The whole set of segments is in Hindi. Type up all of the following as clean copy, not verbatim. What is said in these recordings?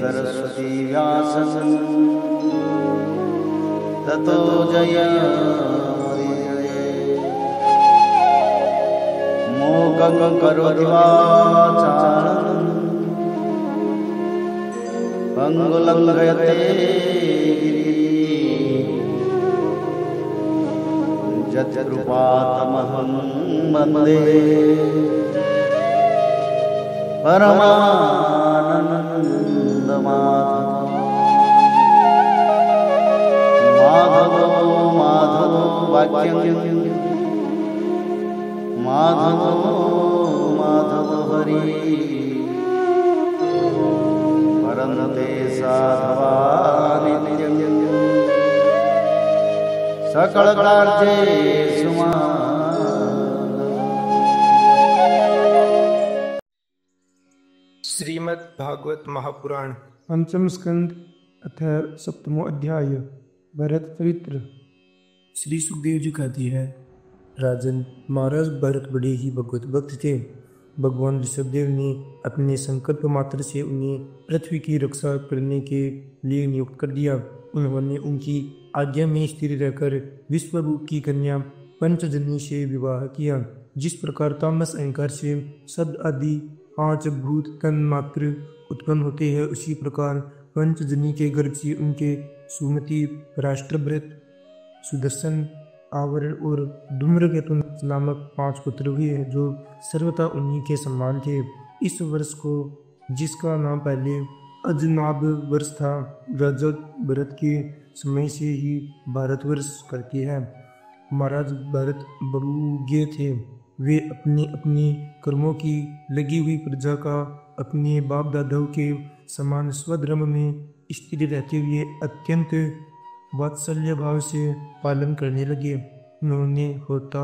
सरस्वती व्यासं ततो जयमुदीरये। मूकं करोति वाचालं पंगुलं लङ्घयते यत्कृपातमहं वन्दे परमानन्दमाधवं। माधवो माधवो वाक्यं माधवो माधव हरि परन्ते साधवा नित्यं सकलकार्येषु श्रीमद् भागवत महापुराण पंचम स्कंद अथ सप्तमो अध्याय भरत चरित्र। श्री सुखदेव जी कहती है, राजन, महाराज भरत बड़े ही भगवत भक्त थे। भगवान ऋषभदेव ने अपने संकल्प मात्र से उन्हें पृथ्वी की रक्षा करने के लिए नियुक्त कर दिया। उन्होंने उनकी आज्ञा में स्थिर रहकर विश्वरूप की कन्या पंचजन्य से विवाह किया। जिस प्रकार तामस अहंकार से शब्द आदि 5 भूत तन मात्र उत्पन्न होते हैं, उसी प्रकार पंचजनी के गर्भ से उनके सुमति, राष्ट्रभृत, सुदर्शन, आवरण और धूम्रकेतु नामक 5 पुत्र हुए, जो सर्वथा उन्हीं के समान थे। इस वर्ष को, जिसका नाम पहले अजनाब वर्ष था, राजा भरत के समय से ही भारतवर्ष करते हैं। महाराज भरत बहुज्ञ थे। वे अपने अपने कर्मों की लगी हुई प्रजा का अपने बाप दादाओं के समान स्वधर्म में स्थिर रहते हुए अत्यंत वात्सल्य भाव से पालन करने लगे। उन्होंने होता,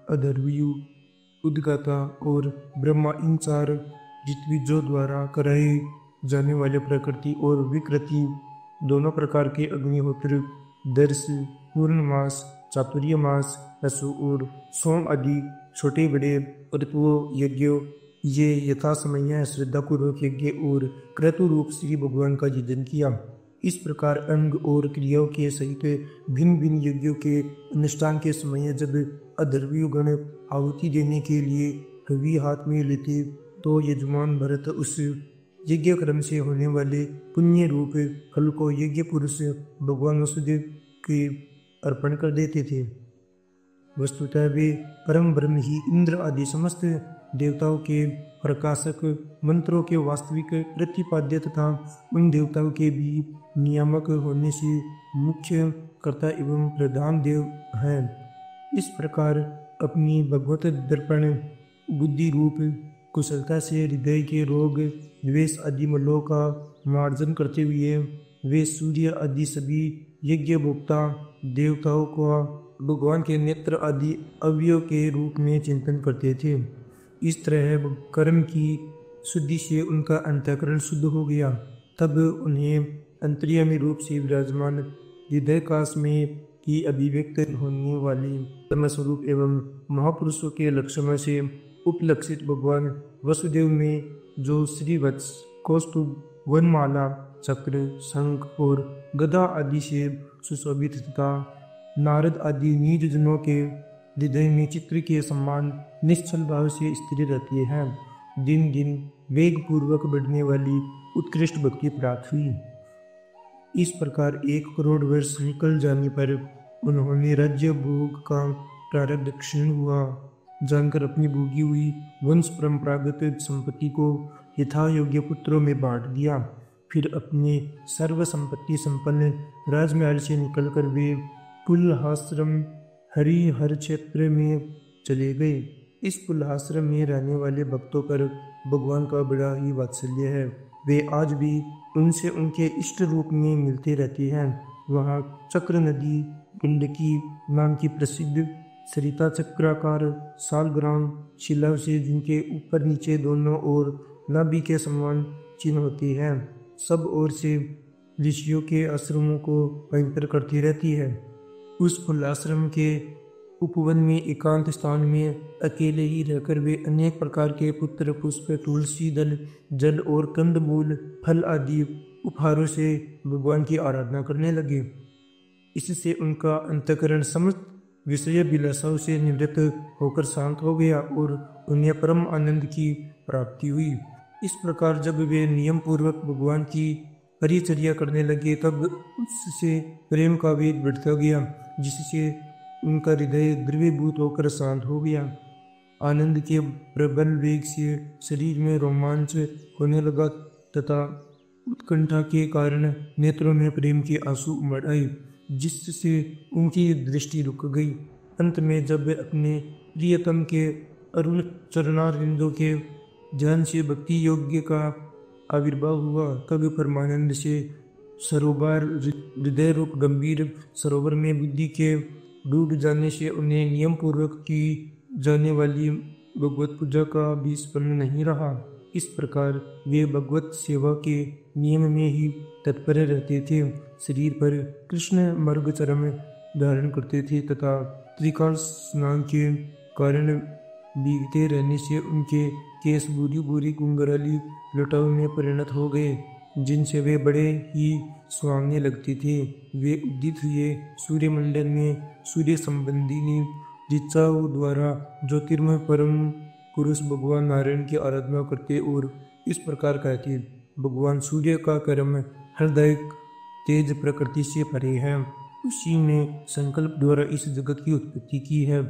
अधर्वयु, उद्गाता और ब्रह्मा, इन 4 ऋत्विजों द्वारा कराए जाने वाले प्रकृति और विकृति दोनों प्रकार के अग्निहोत्र, दर्श, पूर्णमास, चातुर्यमास, रसु और सोम आदि छोटे बड़े ऋतुओं यज्ञों, ये यथा समय श्रद्धापूर्वक यज्ञ और क्रतु रूप श्री भगवान का यजन किया। इस प्रकार अंग और क्रियाओं के सहित भिन्न भिन्न यज्ञों के अनुष्ठान के समय जब अधर्वी गण आहुति देने के लिए हवि हाथ में लेते, तो यजमान भरत उस यज्ञ क्रम से होने वाले पुण्य रूप फल को यज्ञ पुरुष भगवान वसुदेव के अर्पण कर देते थे। वस्तुतः वे परम ब्रह्म ही इंद्र आदि समस्त देवताओं के प्रकाशक, मंत्रों के वास्तविक प्रतिपाद्य तथा उन देवताओं के भी नियामक होने से मुख्य कर्ता एवं प्रधान देव हैं। इस प्रकार अपनी भगवत दर्पण बुद्धि रूप कुशलता से हृदय के रोग, द्वेष आदि मलों का मार्जन करते हुए वे सूर्य आदि सभी यज्ञ भोक्ता देवताओं को भगवान के नेत्र आदि अवयव के रूप में चिंतन करते थे। इस तरह कर्म की शुद्धि से उनका अंतःकरण शुद्ध हो गया। तब उन्हें अंतर्यामी रूप से विराजमान हृदयकाश में ही अभिव्यक्त होने वाली ब्रह्मस्वरूप एवं महापुरुषों के लक्षणों से उपलक्षित भगवान वसुदेव में जो श्रीवत्स, कौस्तुभ, वनमाला, चक्र, शंख और गदा आदि से सुशोभित तथा नारद आदि निज जनों के हृदय में चित्र के समान निश्चल भाव से स्थिर रहती है, दिन दिन वेग पूर्वक बढ़ने वाली उत्कृष्ट भक्ति प्राप्त हुई। इस प्रकार 1 करोड़ वर्ष निकल जाने पर उन्होंने राज्य भोग का प्रारब्ध क्षीण हुआ जानकर अपनी भोगी हुई वंश परंपरागत संपत्ति को यथा योग्य पुत्रों में बांट दिया। फिर अपने सर्व संपत्ति संपन्न राजमहल से निकलकर वे पुलहाश्रम हरिहर क्षेत्र में चले गए। इस पुलहाश्रम में रहने वाले भक्तों पर भगवान का बड़ा ही वात्सल्य है। वे आज भी उनसे उनके इष्ट रूप में मिलते रहते हैं। वहाँ चक्र नदी, गंडकी नाम की प्रसिद्ध सरिता चक्राकार सालग्राम शिला से, जिनके ऊपर नीचे दोनों ओर नाभि के समान चिन्ह होती है, सब ओर से ऋषियों के आश्रमों को पवित्र करती रहती है। उस फुलाश्रम के उपवन में एकांत स्थान में अकेले ही रहकर वे अनेक प्रकार के पुत्र, पुष्प, तुलसी दल, जल और कंदमूल, फल आदि उपहारों से भगवान की आराधना करने लगे। इससे उनका अंतःकरण समस्त विषय अभिलाषाओं से निवृत्त होकर शांत हो गया और उन्हें परम आनंद की प्राप्ति हुई। इस प्रकार जब वे नियम पूर्वक भगवान की परिचर्या करने लगे तब उससे प्रेम का वेग बढ़ता गया, जिससे उनका हृदय द्रवीभूत होकर शांत हो गया। आनंद के प्रबल वेग से शरीर में रोमांच होने लगा तथा उत्कंठा के कारण नेत्रों में प्रेम के आंसू उमड़ आए, जिससे उनकी दृष्टि रुक गई। अंत में जब वे अपने प्रियतम के अरुण चरणारविंदों के ध्यान से भक्ति योग्य का आविर्भाव हुआ, तब परमानंद से सरोवर हृदय रूप गंभीर सरोवर में बुद्धि के डूब जाने से उन्हें नियम पूर्वक की जाने वाली भगवत पूजा का भी स्मरण नहीं रहा। इस प्रकार वे भगवत सेवा के नियम में ही तत्पर रहते थे, शरीर पर कृष्ण मर्गचर्म धारण करते थे तथा त्रिकाल स्नान के कारण भीगते रहने से उनके केस बुरी बुरी कुंगराली लटाओं में परिणत हो गए, जिनसे वे बड़े ही सुहावने लगते थे। वे उदित हुए सूर्यमंडल में सूर्य संबंधी ऋचाओं द्वारा ज्योतिर्मय परम पुरुष भगवान नारायण की आराधना करते और इस प्रकार कहते, भगवान सूर्य का कर्म हृदय तेज प्रकृति से परे है, उसी ने संकल्प द्वारा इस जगत की उत्पत्ति की है,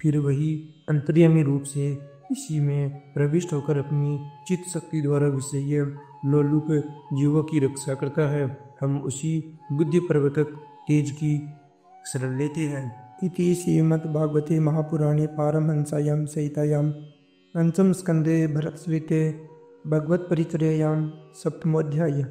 फिर वही अंतर्यामी रूप से इसी में प्रविष्ट होकर अपनी चित्त शक्ति द्वारा विषय लोलुप जीवों की रक्षा करता है। हम उसी बुद्धि प्रवर्तक तेज की शरण लेते हैं। इति श्रीमद्भागवते महापुराणे पारमहंस्यां संहितायां पंचम स्कंदे भरतस्मृते भगवत्परिचर्यायां सप्तमोऽध्यायः।